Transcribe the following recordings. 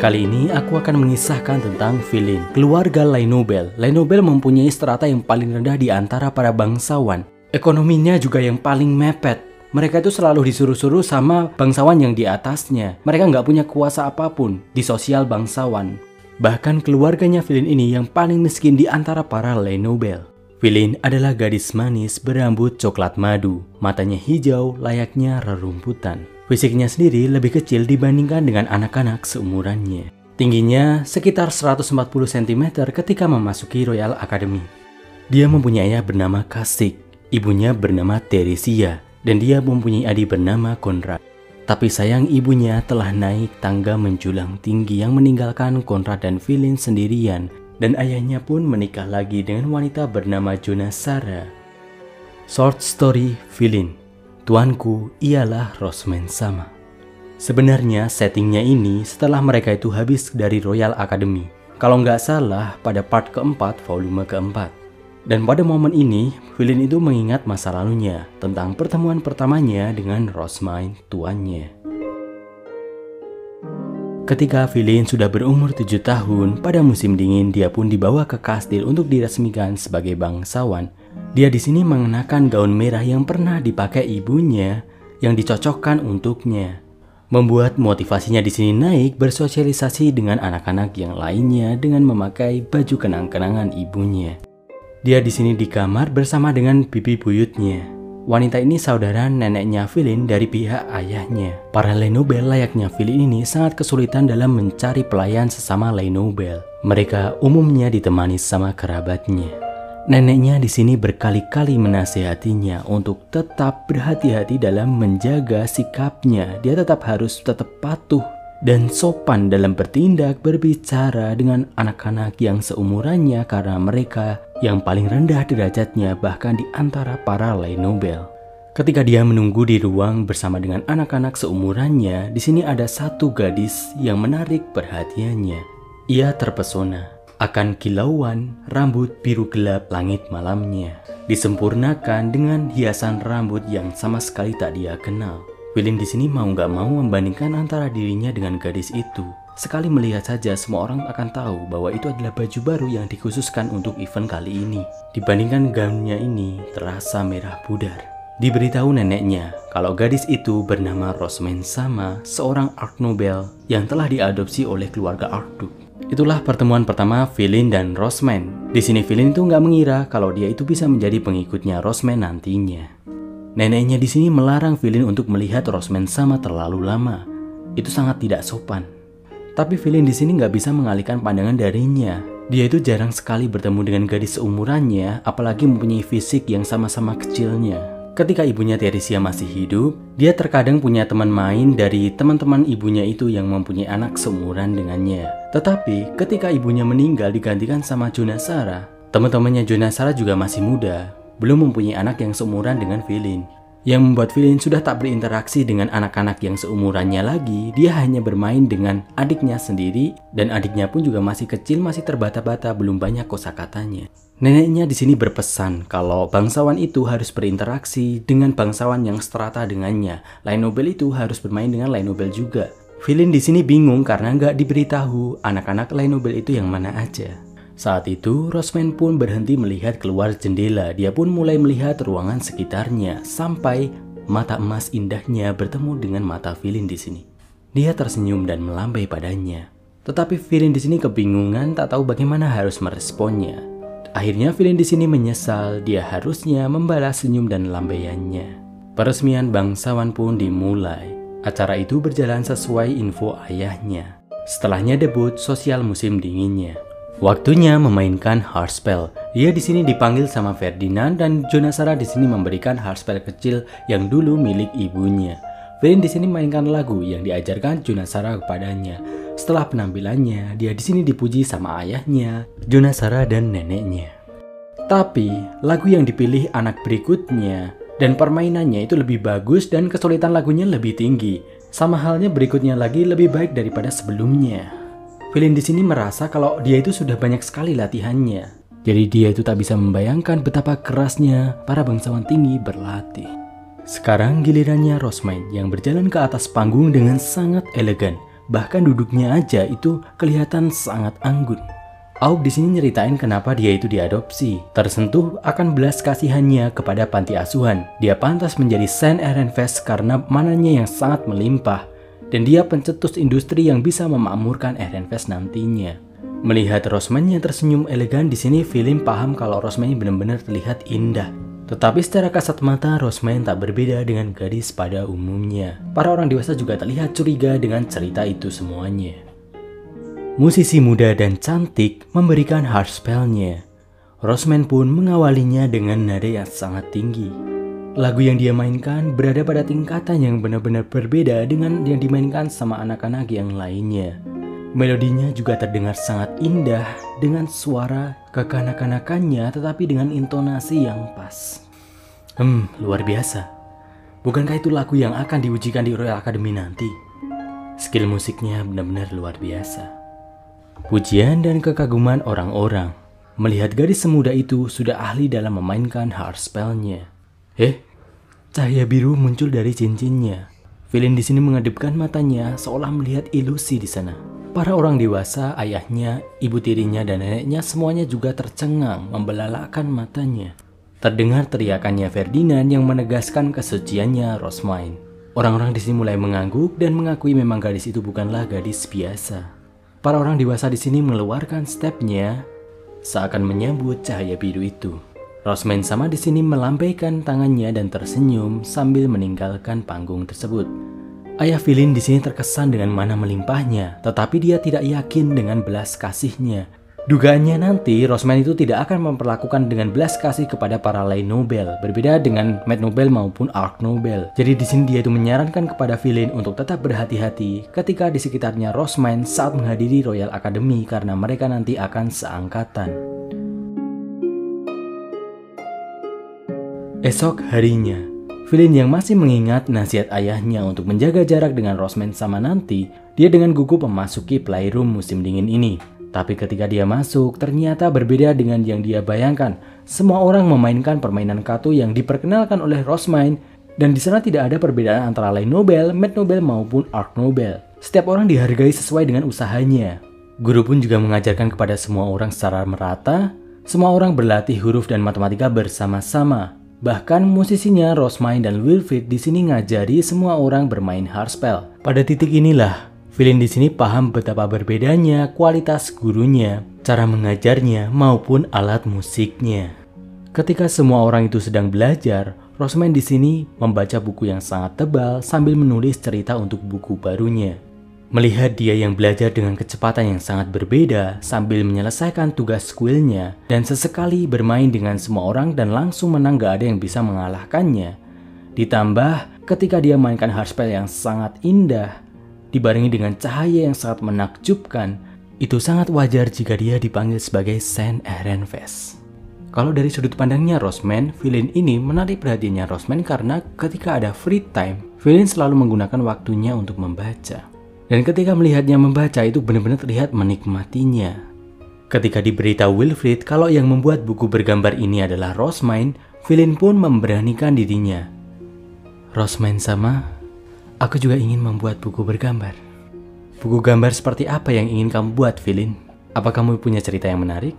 Kali ini aku akan mengisahkan tentang Filin, keluarga Lainobel. Lainobel mempunyai strata yang paling rendah di antara para bangsawan. Ekonominya juga yang paling mepet. Mereka itu selalu disuruh-suruh sama bangsawan yang di atasnya. Mereka nggak punya kuasa apapun di sosial bangsawan. Bahkan keluarganya Filin ini yang paling miskin di antara para Lainobel. Filin adalah gadis manis berambut coklat madu, matanya hijau layaknya rerumputan. Fisiknya sendiri lebih kecil dibandingkan dengan anak-anak seumurannya. Tingginya sekitar 140 cm ketika memasuki Royal Academy. Dia mempunyai ayah bernama Kasik, ibunya bernama Teresia, dan dia mempunyai adik bernama Konrad. Tapi sayang ibunya telah naik tangga menjulang tinggi yang meninggalkan Konrad dan Filin sendirian, dan ayahnya pun menikah lagi dengan wanita bernama Jonasara. Short story Filin. Tuanku ialah Rosman sama. Sebenarnya settingnya ini setelah mereka itu habis dari Royal Academy. Kalau nggak salah pada part keempat volume keempat. Dan pada momen ini Filin itu mengingat masa lalunya tentang pertemuan pertamanya dengan Rosman tuannya. Ketika Filin sudah berumur 7 tahun, pada musim dingin dia pun dibawa ke kastil untuk diresmikan sebagai bangsawan. Dia di sini mengenakan gaun merah yang pernah dipakai ibunya yang dicocokkan untuknya. Membuat motivasinya di sini naik bersosialisasi dengan anak-anak yang lainnya dengan memakai baju kenang-kenangan ibunya. Dia di sini di kamar bersama dengan bibi buyutnya. Wanita ini saudara neneknya Filin dari pihak ayahnya. Para Lainobel layaknya Filin ini sangat kesulitan dalam mencari pelayan sesama Lainobel. Mereka umumnya ditemani sama kerabatnya. Neneknya di sini berkali-kali menasihatinya untuk tetap berhati-hati dalam menjaga sikapnya. Dia tetap patuh dan sopan dalam bertindak berbicara dengan anak-anak yang seumurannya karena mereka yang paling rendah derajatnya bahkan di antara para Lainobel. Ketika dia menunggu di ruang bersama dengan anak-anak seumurannya, di sini ada satu gadis yang menarik perhatiannya. Ia terpesona akan kilauan rambut biru gelap langit malamnya, disempurnakan dengan hiasan rambut yang sama sekali tak dia kenal. Filin di sini mau nggak mau membandingkan antara dirinya dengan gadis itu. Sekali melihat saja semua orang akan tahu bahwa itu adalah baju baru yang dikhususkan untuk event kali ini. Dibandingkan gaunnya ini terasa merah pudar. Diberitahu neneknya kalau gadis itu bernama Rosman sama, seorang Arknobel yang telah diadopsi oleh keluarga Arkduk. Itulah pertemuan pertama Filin dan Rosman. Di sini Filin itu nggak mengira kalau dia itu bisa menjadi pengikutnya Rosman nantinya. Neneknya di sini melarang Filin untuk melihat Rosman sama terlalu lama. Itu sangat tidak sopan. Tapi Filin di sini nggak bisa mengalihkan pandangan darinya. Dia itu jarang sekali bertemu dengan gadis seumurannya, apalagi mempunyai fisik yang sama-sama kecilnya. Ketika ibunya Teresia masih hidup, dia terkadang punya teman main dari teman-teman ibunya itu yang mempunyai anak seumuran dengannya. Tetapi ketika ibunya meninggal digantikan sama Jonasara, teman-temannya Jonasara juga masih muda, belum mempunyai anak yang seumuran dengan Filin. Yang membuat Filin sudah tak berinteraksi dengan anak-anak yang seumurannya lagi. Dia hanya bermain dengan adiknya sendiri, dan adiknya pun juga masih kecil, masih terbata-bata, belum banyak kosakatanya. Neneknya di sini berpesan kalau bangsawan itu harus berinteraksi dengan bangsawan yang seterata dengannya. Lainobel itu harus bermain dengan Lainobel juga. Filin di sini bingung karena nggak diberitahu anak-anak Lainobel itu yang mana aja. Saat itu Rosman pun berhenti melihat keluar jendela. Dia pun mulai melihat ruangan sekitarnya sampai mata emas indahnya bertemu dengan mata Filin di sini. Dia tersenyum dan melambai padanya. Tetapi Filin di sini kebingungan, tak tahu bagaimana harus meresponnya. Akhirnya Filin di sini menyesal, dia harusnya membalas senyum dan lambaiannya. Peresmian bangsawan pun dimulai. Acara itu berjalan sesuai info ayahnya. Setelahnya debut sosial musim dinginnya. Waktunya memainkan hardspell. Dia di sini dipanggil sama Ferdinand dan Jonasara di sini memberikan hardspell kecil yang dulu milik ibunya. Filin di sini mainkan lagu yang diajarkan Jonasara kepadanya. Setelah penampilannya, dia di sini dipuji sama ayahnya, Jonasara dan neneknya. Tapi lagu yang dipilih anak berikutnya dan permainannya itu lebih bagus dan kesulitan lagunya lebih tinggi. Sama halnya berikutnya lagi lebih baik daripada sebelumnya. Filin di sini merasa kalau dia itu sudah banyak sekali latihannya. Jadi dia itu tak bisa membayangkan betapa kerasnya para bangsawan tinggi berlatih. Sekarang gilirannya Rosman yang berjalan ke atas panggung dengan sangat elegan. Bahkan duduknya aja itu kelihatan sangat anggun. Auk di sini nyeritain kenapa dia itu diadopsi. Tersentuh akan belas kasihannya kepada panti asuhan. Dia pantas menjadi Saint Ehrenfest karena mananya yang sangat melimpah. Dan dia pencetus industri yang bisa memakmurkan Ehrenfest nantinya. Melihat Rosman yang tersenyum elegan di sini, Philin paham kalau Rosman benar-benar terlihat indah. Tetapi secara kasat mata, Rosman tak berbeda dengan gadis pada umumnya. Para orang dewasa juga terlihat curiga dengan cerita itu semuanya. Musisi muda dan cantik memberikan heart spell-nya. Rosman pun mengawalinya dengan nada yang sangat tinggi. Lagu yang dia mainkan berada pada tingkatan yang benar-benar berbeda dengan yang dimainkan sama anak-anak yang lainnya. Melodinya juga terdengar sangat indah dengan suara kekanak-kanakannya tetapi dengan intonasi yang pas. Luar biasa. Bukankah itu lagu yang akan diujikan di Royal Academy nanti? Skill musiknya benar-benar luar biasa. Pujian dan kekaguman orang-orang melihat gadis semuda itu sudah ahli dalam memainkan heart spell-nya. Cahaya biru muncul dari cincinnya. Philin di sini mengedipkan matanya seolah melihat ilusi di sana. Para orang dewasa, ayahnya, ibu tirinya, dan neneknya semuanya juga tercengang membelalakan matanya. Terdengar teriakannya Ferdinand yang menegaskan kesuciannya Rosmine. Orang-orang di sini mulai mengangguk dan mengakui memang gadis itu bukanlah gadis biasa. Para orang dewasa di sini mengeluarkan stepnya seakan menyambut cahaya biru itu. Rosman sama di sini melambaikan tangannya dan tersenyum sambil meninggalkan panggung tersebut. Ayah Philin di sini terkesan dengan mana melimpahnya, tetapi dia tidak yakin dengan belas kasihnya. Dugaannya nanti Rosman itu tidak akan memperlakukan dengan belas kasih kepada para lay Nobel, berbeda dengan Mad Nobel maupun Arch Nobel. Jadi di sini dia itu menyarankan kepada Philin untuk tetap berhati-hati ketika di sekitarnya Rosman saat menghadiri Royal Academy karena mereka nanti akan seangkatan. Esok harinya, Philin yang masih mengingat nasihat ayahnya untuk menjaga jarak dengan Rosman sama nanti, dia dengan gugup memasuki playroom musim dingin ini. Tapi ketika dia masuk, ternyata berbeda dengan yang dia bayangkan. Semua orang memainkan permainan kartu yang diperkenalkan oleh Rosmine, dan di sana tidak ada perbedaan antara Lay Nobel, Mad Nobel maupun Arch Nobel. Setiap orang dihargai sesuai dengan usahanya. Guru pun juga mengajarkan kepada semua orang secara merata. Semua orang berlatih huruf dan matematika bersama-sama. Bahkan musisinya Rosmine dan Wilfried di sini ngajari semua orang bermain hardspell. Pada titik inilah Philin di sini paham betapa berbedanya kualitas gurunya, cara mengajarnya maupun alat musiknya. Ketika semua orang itu sedang belajar, Rosman di sini membaca buku yang sangat tebal sambil menulis cerita untuk buku barunya. Melihat dia yang belajar dengan kecepatan yang sangat berbeda sambil menyelesaikan tugas kuilnya dan sesekali bermain dengan semua orang dan langsung menang, gak ada yang bisa mengalahkannya. Ditambah ketika dia mainkan hardspell yang sangat indah, dibarengi dengan cahaya yang sangat menakjubkan, itu sangat wajar jika dia dipanggil sebagai Saint Ehrenfest. Kalau dari sudut pandangnya Rosman, Philin ini menarik perhatiannya Rosman karena ketika ada free time, Philin selalu menggunakan waktunya untuk membaca. Dan ketika melihatnya membaca itu benar-benar terlihat menikmatinya. Ketika diberitahu Wilfried kalau yang membuat buku bergambar ini adalah Rosmine, Philin pun memberanikan dirinya. Rosmine sama, aku juga ingin membuat buku bergambar. Buku gambar seperti apa yang ingin kamu buat, Philin? Apa kamu punya cerita yang menarik?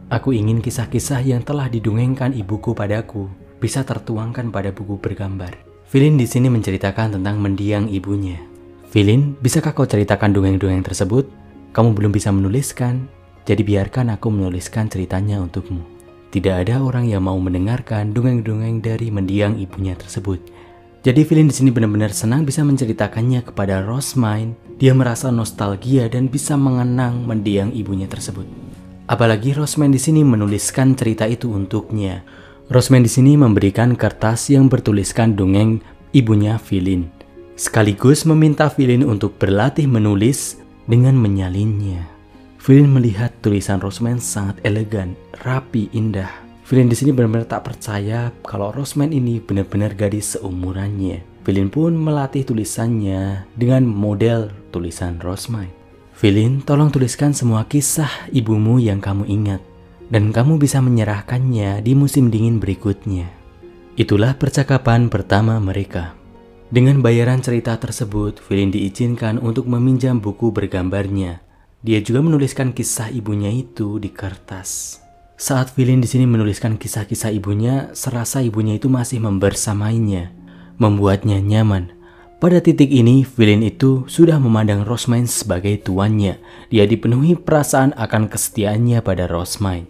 Aku ingin kisah-kisah yang telah didongengkan ibuku padaku bisa tertuangkan pada buku bergambar. Philin di sini menceritakan tentang mendiang ibunya. Philin, bisakah kau ceritakan dongeng-dongeng tersebut? Kamu belum bisa menuliskan, jadi biarkan aku menuliskan ceritanya untukmu. Tidak ada orang yang mau mendengarkan dongeng-dongeng dari mendiang ibunya tersebut. Jadi Philin di sini benar-benar senang bisa menceritakannya kepada Rosmine. Dia merasa nostalgia dan bisa mengenang mendiang ibunya tersebut. Apalagi Rosmine di sini menuliskan cerita itu untuknya. Rosmine di sini memberikan kertas yang bertuliskan dongeng ibunya Philin, sekaligus meminta Philin untuk berlatih menulis dengan menyalinnya. Philin melihat tulisan Rosmine sangat elegan, rapi, indah. Philin di sini benar-benar tak percaya kalau Rosmine ini benar-benar gadis seumurannya. Philin pun melatih tulisannya dengan model tulisan Rosmine. Philin, tolong tuliskan semua kisah ibumu yang kamu ingat, dan kamu bisa menyerahkannya di musim dingin berikutnya. Itulah percakapan pertama mereka. Dengan bayaran cerita tersebut, Filin diizinkan untuk meminjam buku bergambarnya. Dia juga menuliskan kisah ibunya itu di kertas. Saat Filin di sini menuliskan kisah-kisah ibunya, serasa ibunya itu masih membersamainya, membuatnya nyaman. Pada titik ini, Filin itu sudah memandang Rosmain sebagai tuannya. Dia dipenuhi perasaan akan kesetiaannya pada Rosmain.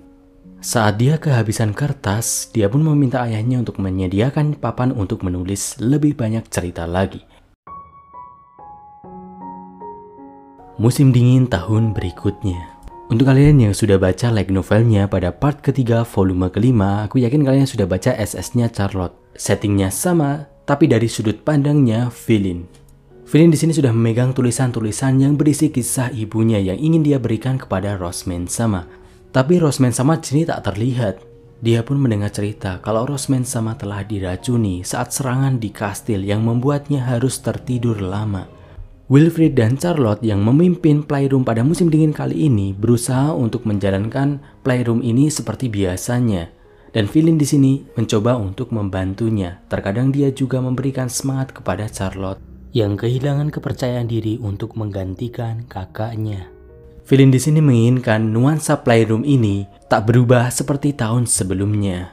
Saat dia kehabisan kertas, dia pun meminta ayahnya untuk menyediakan papan untuk menulis lebih banyak cerita lagi. Musim dingin tahun berikutnya. Untuk kalian yang sudah baca light novelnya pada part ketiga volume kelima, aku yakin kalian sudah baca SS-nya Charlotte. Settingnya sama, tapi dari sudut pandangnya Filin. Filin di sini sudah memegang tulisan-tulisan yang berisi kisah ibunya yang ingin dia berikan kepada Rosmain sama. Tapi Rosmain sama di sini tak terlihat. Dia pun mendengar cerita kalau Rosmain sama telah diracuni saat serangan di kastil yang membuatnya harus tertidur lama. Wilfrid dan Charlotte yang memimpin playroom pada musim dingin kali ini berusaha untuk menjalankan playroom ini seperti biasanya. Dan Filin di sini mencoba untuk membantunya. Terkadang dia juga memberikan semangat kepada Charlotte yang kehilangan kepercayaan diri untuk menggantikan kakaknya. Filin di sini menginginkan nuansa playroom ini tak berubah seperti tahun sebelumnya.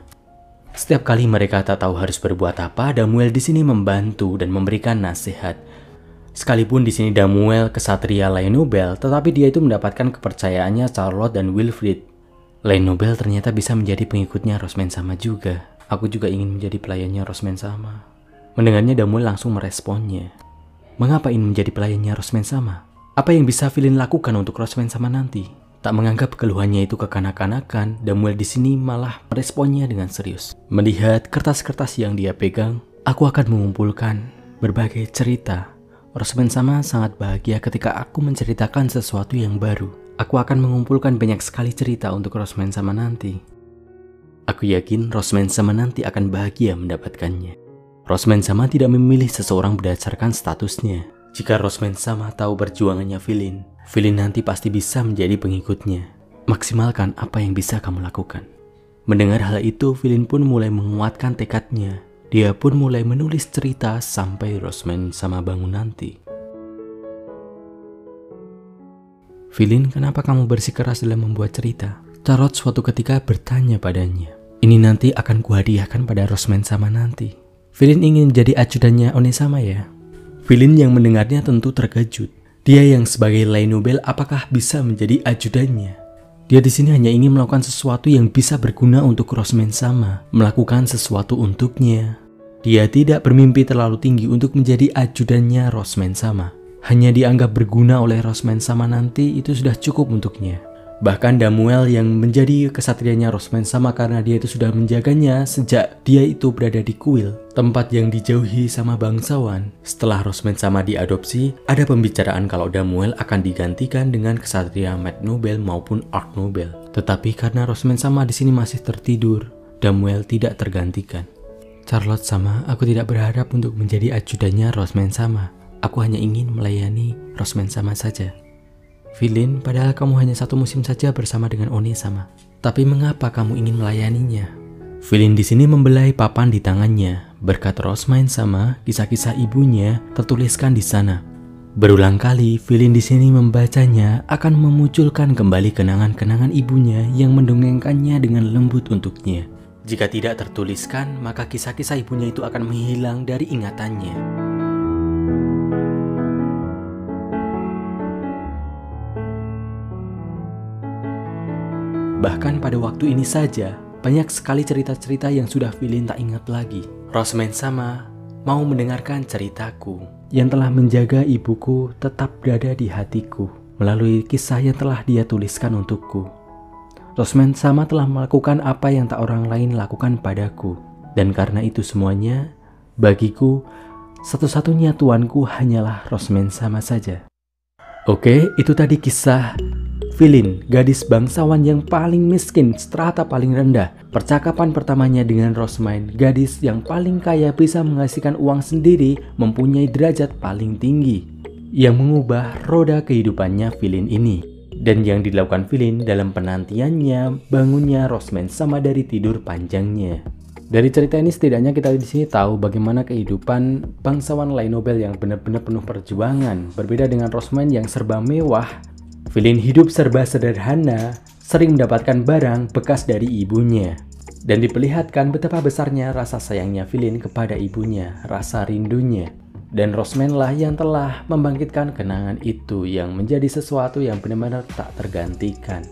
Setiap kali mereka tak tahu harus berbuat apa, Damuel di sini membantu dan memberikan nasihat. Sekalipun di sini Damuel kesatria Lain Nobel, tetapi dia itu mendapatkan kepercayaannya Charlotte dan Wilfrid. Lain Nobel ternyata bisa menjadi pengikutnya Rosmain sama juga. Aku juga ingin menjadi pelayannya Rosmain sama. Mendengarnya Damuel langsung meresponnya. Mengapa ingin menjadi pelayannya Rosmain sama? Apa yang bisa Filin lakukan untuk Rosmain sama nanti? Tak menganggap keluhannya itu kekanak-kanakan, Damuel di sini malah meresponnya dengan serius. Melihat kertas-kertas yang dia pegang, aku akan mengumpulkan berbagai cerita. Rosmain sama sangat bahagia ketika aku menceritakan sesuatu yang baru. Aku akan mengumpulkan banyak sekali cerita untuk Rosmain sama nanti. Aku yakin Rosmain sama nanti akan bahagia mendapatkannya. Rosmain sama tidak memilih seseorang berdasarkan statusnya. Jika Rosmain sama tahu perjuangannya Filin, Filin nanti pasti bisa menjadi pengikutnya. Maksimalkan apa yang bisa kamu lakukan. Mendengar hal itu, Filin pun mulai menguatkan tekadnya. Dia pun mulai menulis cerita sampai Rosmain sama bangun nanti. Filin, kenapa kamu bersikeras dalam membuat cerita? Charlotte suatu ketika bertanya padanya. Ini nanti akan kuhadiahkan pada Rosmain sama nanti. Filin ingin jadi ajudannya One sama ya? Filin yang mendengarnya tentu terkejut. Dia yang sebagai Lain Nobel apakah bisa menjadi ajudannya? Dia di sini hanya ingin melakukan sesuatu yang bisa berguna untuk Rosmain sama, melakukan sesuatu untuknya. Dia tidak bermimpi terlalu tinggi untuk menjadi ajudannya Rosmain sama. Hanya dianggap berguna oleh Rosmain sama nanti itu sudah cukup untuknya. Bahkan Damuel yang menjadi kesatrianya Rosmain sama karena dia itu sudah menjaganya sejak dia itu berada di kuil, tempat yang dijauhi sama bangsawan. Setelah Rosmain sama diadopsi, ada pembicaraan kalau Damuel akan digantikan dengan kesatria Matt Nobel maupun Art Nobel. Tetapi karena Rosmain sama di sini masih tertidur, Damuel tidak tergantikan. Charlotte sama, aku tidak berharap untuk menjadi ajudannya Rosmain sama. Aku hanya ingin melayani Rosmain sama saja. Filin, padahal kamu hanya satu musim saja bersama dengan One sama. Tapi mengapa kamu ingin melayaninya? Filin di sini membelai papan di tangannya. Berkat Rosmain sama, kisah-kisah ibunya tertuliskan di sana. Berulang kali, Filin di sini membacanya akan memunculkan kembali kenangan-kenangan ibunya yang mendongengkannya dengan lembut untuknya. Jika tidak tertuliskan, maka kisah-kisah ibunya itu akan menghilang dari ingatannya. Bahkan pada waktu ini saja, banyak sekali cerita-cerita yang sudah Filin tak ingat lagi. Rosmain sama mau mendengarkan ceritaku yang telah menjaga ibuku tetap berada di hatiku melalui kisah yang telah dia tuliskan untukku. Rosmain sama telah melakukan apa yang tak orang lain lakukan padaku. Dan karena itu semuanya, bagiku, satu-satunya tuanku hanyalah Rosmain sama saja. Oke, itu tadi kisah Filin, gadis bangsawan yang paling miskin, strata paling rendah. Percakapan pertamanya dengan Rosmain, gadis yang paling kaya bisa menghasilkan uang sendiri, mempunyai derajat paling tinggi. Yang mengubah roda kehidupannya Filin ini. Dan yang dilakukan Filin dalam penantiannya bangunnya Rosmain sama dari tidur panjangnya. Dari cerita ini setidaknya kita di sini tahu bagaimana kehidupan bangsawan Lainobel yang benar-benar penuh perjuangan, berbeda dengan Rosmind yang serba mewah. Villain hidup serba sederhana, sering mendapatkan barang bekas dari ibunya. Dan diperlihatkan betapa besarnya rasa sayangnya Villain kepada ibunya, rasa rindunya. Dan Rosmind lah yang telah membangkitkan kenangan itu yang menjadi sesuatu yang benar-benar tak tergantikan.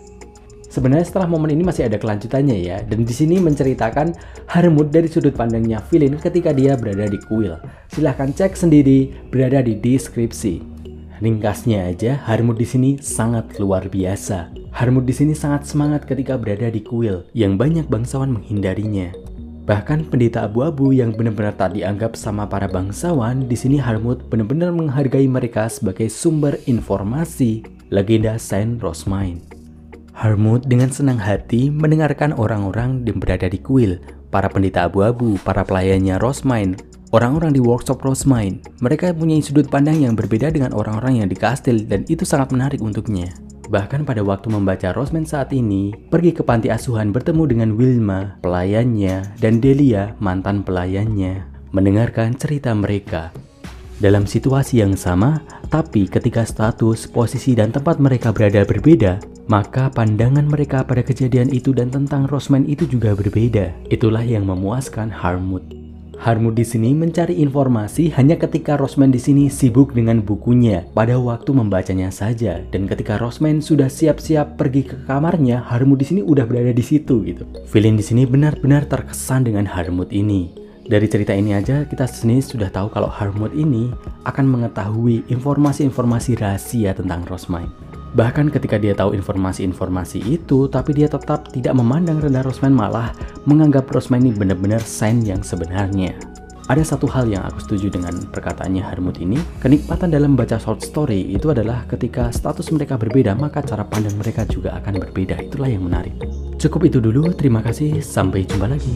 Sebenarnya setelah momen ini masih ada kelanjutannya ya, dan di sini menceritakan Harmut dari sudut pandangnya Villain ketika dia berada di kuil. Silahkan cek sendiri, berada di deskripsi. Ringkasnya aja, Harmut di sini sangat luar biasa. Harmut di sini sangat semangat ketika berada di kuil, yang banyak bangsawan menghindarinya. Bahkan pendeta abu-abu yang benar-benar tak dianggap sama para bangsawan, di sini Harmut benar-benar menghargai mereka sebagai sumber informasi legenda Saint Rosmind. Harmut dengan senang hati mendengarkan orang-orang yang berada di kuil, para pendeta abu-abu, para pelayannya Rosmind, orang-orang di workshop Rosmind. Mereka punya sudut pandang yang berbeda dengan orang-orang yang di kastil dan itu sangat menarik untuknya. Bahkan pada waktu membaca Rosmind saat ini, pergi ke panti asuhan bertemu dengan Wilma, pelayannya, dan Delia, mantan pelayannya, mendengarkan cerita mereka. Dalam situasi yang sama, tapi ketika status, posisi, dan tempat mereka berada berbeda, maka pandangan mereka pada kejadian itu dan tentang Rosmind itu juga berbeda. Itulah yang memuaskan Harmut. Harmut di sini mencari informasi hanya ketika Rosmind di sini sibuk dengan bukunya pada waktu membacanya saja, dan ketika Rosmind sudah siap-siap pergi ke kamarnya, Harmut di sini udah berada di situ gitu. Villain di sini benar-benar terkesan dengan Harmut ini. Dari cerita ini aja kita sini sudah tahu kalau Harmut ini akan mengetahui informasi-informasi rahasia tentang Rosmind. Bahkan ketika dia tahu informasi-informasi itu, tapi dia tetap tidak memandang rendah Rosmind, malah menganggap Rosmind ini benar-benar Saint yang sebenarnya. Ada satu hal yang aku setuju dengan perkataannya Harmut ini, kenikmatan dalam membaca short story itu adalah ketika status mereka berbeda, maka cara pandang mereka juga akan berbeda. Itulah yang menarik. Cukup itu dulu, terima kasih, sampai jumpa lagi.